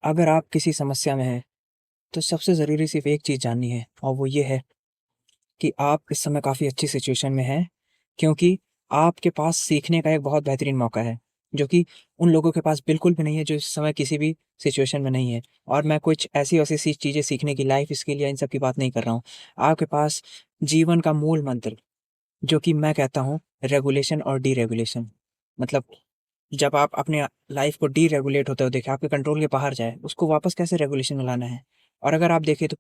अगर आप किसी समस्या में हैं, तो सबसे ज़रूरी सिर्फ़ एक चीज़ जाननी है और वो ये है कि आप इस समय काफ़ी अच्छी सिचुएशन में हैं, क्योंकि आपके पास सीखने का एक बहुत बेहतरीन मौका है, जो कि उन लोगों के पास बिल्कुल भी नहीं है, जो इस समय किसी भी सिचुएशन में नहीं है। और मैं कुछ ऐसी-वैसी चीज़ें सीखने की, लाइफ़ स्किल या इन सब की बात नहीं कर रहा हूँ। आपके पास जीवन का मूल मंत्र, जो कि मैं कहता हूँ रेगुलेशन और डीरेगुलेशन। मतलब जब आप अपने लाइफ को डीरेगुलेट होते हुए देखें, आपके कंट्रोल के बाहर जाए, उसको वापस कैसे रेगुलेशन में लाना है। और अगर आप देखें तो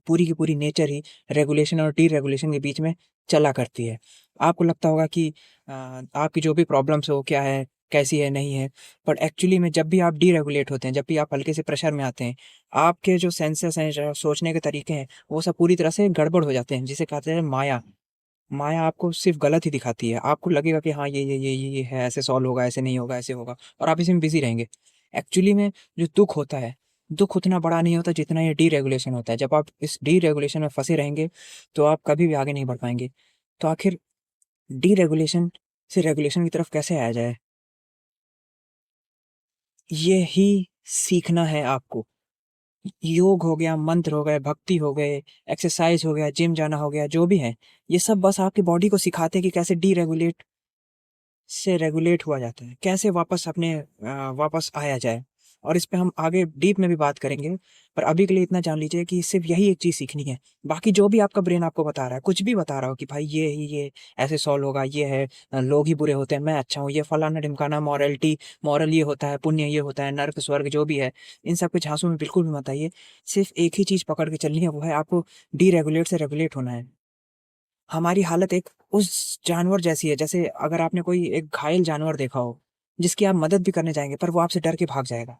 पूरी की पूरी नेचर ही रेगुलेशन और डीरेगुलेशन के बीच में चला करती है। आपको लगता होगा कि आपकी जो भी प्रॉब्लम्स हो, क्या है, कैसी है, नहीं है, बट एक्चुअली में जब भी आप डीरेगुलेट होते हैं, जब भी आप हल्के से प्रेशर में आते हैं, आपके जो सेंसेस हैं, जो सोचने के तरीके हैं, वो सब पूरी तरह से गड़बड़ हो जाते हैं, जिसे कहते हैं माया। माया आपको सिर्फ़ गलत ही दिखाती है। आपको लगेगा कि हाँ, ये है, ऐसे सॉल्व होगा, ऐसे नहीं होगा, ऐसे होगा और आप इसी में बिज़ी रहेंगे। एक्चुअली में जो दुःख होता है, दुःख उतना बड़ा नहीं होता जितना ये डीरेगुलेशन होता है। जब आप इस डीरेगुलेशन में फँसे रहेंगे, तो आप कभी भी आगे नहीं बढ़ पाएँगे। तो आखिर डीरेगुलेशन से रेगुलेशन की तरफ कैसे आया जाए? ये ही सीखना है आपको। योग हो गया, मंत्र हो गए, भक्ति हो गए, एक्सरसाइज़ हो गया, जिम जाना हो गया, जो भी है, ये सब बस आपकी बॉडी को सिखाते हैं कि कैसे डीरेगुलेट से रेगुलेट हुआ जाता है। कैसे वापस वापस आया जाए और इस पे हम आगे डीप में भी बात करेंगे। पर अभी के लिए इतना जान लीजिए कि सिर्फ़ यही एक चीज़ सीखनी है। बाकी जो भी आपका ब्रेन आपको बता रहा है, कुछ भी बता रहा हो कि भाई ये ऐसे सॉल्व होगा, ये है लोग ही बुरे होते हैं, मैं अच्छा हूँ, ये फलाना-ढिमकाना मॉरल ये होता है, पुण्य ये होता है, नर्क, स्वर्ग जो भी है, इन सब के झांसों में बिल्कुल भी मत आइए। सिर्फ़ एक ही चीज़ पकड़ के चलनी है, वो है आपको डीरेगुलेट से रेगुलेट होना है। हमारी हालत एक उस जानवर जैसी है, जैसे अगर आपने कोई एक घायल जानवर देखा हो, जिसकी आप मदद भी करने जाएँगे, पर वो आपसे डर के भाग जाएगा।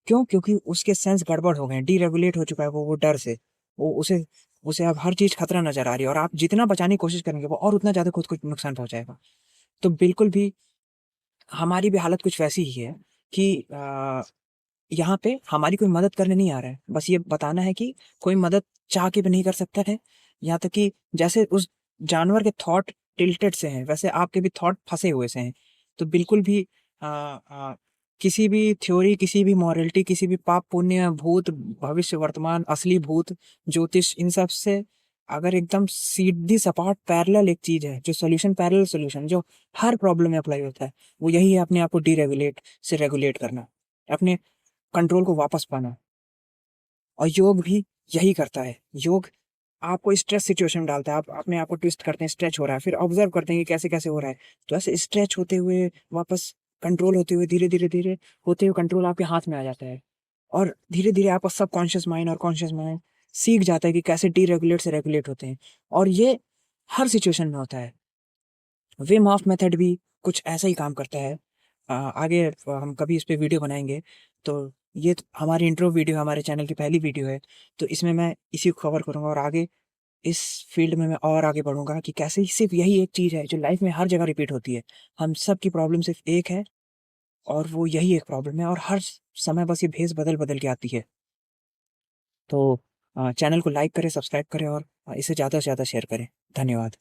क्यों? क्योंकि उसके सेंस गड़बड़ हो गए हैं, डीरेगुलेट हो चुका है वो डर से। वो उसे उसे अब हर चीज़ खतरा नज़र आ रही है और आप जितना बचाने की कोशिश करेंगे, वो और उतना ज़्यादा खुद को नुकसान पहुँचाएगा। तो बिल्कुल भी हमारी भी हालत कुछ वैसी ही है कि यहाँ पे हमारी कोई मदद करने नहीं आ रहा है। बस ये बताना है कि कोई मदद चाह के भी नहीं कर सकता है। यहाँ तक कि जैसे उस जानवर के थॉट टिल्टेड से हैं, वैसे आपके भी थॉट फँसे हुए से हैं। तो बिल्कुल भी अ अ, किसी भी थ्योरी, किसी भी मॉरलिटी, किसी भी पाप, पुण्य, भूत, भविष्य, वर्तमान, असली भूत, ज्योतिष इन सब से अगर एकदम सीधी सपाट पैरेलल एक चीज़ है, जो सॉल्यूशन पैरेलल सॉल्यूशन जो हर प्रॉब्लम में अप्लाई होता है, वो यही है अपने आप को डीरेगुलेट से रेगुलेट करना। अपने कंट्रोल को वापस पाना और योग भी यही करता है। योग आपको स्ट्रेस सिचुएशन में डालता है। आप अपने आप को ट्विस्ट करते हैं, स्ट्रेच हो रहा है, फिर ऑब्ज़र्व करते हैं कि कैसे-कैसे हो रहा है। तो ऐसे स्ट्रेच होते हुए वापस कंट्रोल होते हुए धीरे-धीरे होते हुए कंट्रोल आपके हाथ में आ जाता है। और धीरे-धीरे आपका सबकॉन्शियस माइंड और कॉन्शियस माइंड सीख जाता है कि कैसे डीरेगुलेट से रेगुलेट होते हैं। और ये हर सिचुएशन में होता है। विम होफ मेथड भी कुछ ऐसा ही काम करता है। आगे हम कभी इस पे वीडियो बनाएँगे, तो ये हमारी इंट्रो वीडियो हमारे चैनल की पहली वीडियो है, तो इसमें मैं इसी को कवर करूँगा और आगे इस फ़ील्ड में मैं और आगे बढ़ूँगा कि कैसे सिर्फ़ यही एक चीज़ है जो लाइफ़ में हर जगह रिपीट होती है। हम सब की प्रॉब्लम सिर्फ़ एक है और वो यही एक प्रॉब्लम है और हर समय बस ये भेस बदल-बदल के आती है। तो चैनल को लाइक करें, सब्सक्राइब करें और इसे ज़्यादा से ज़्यादा शेयर करें। धन्यवाद।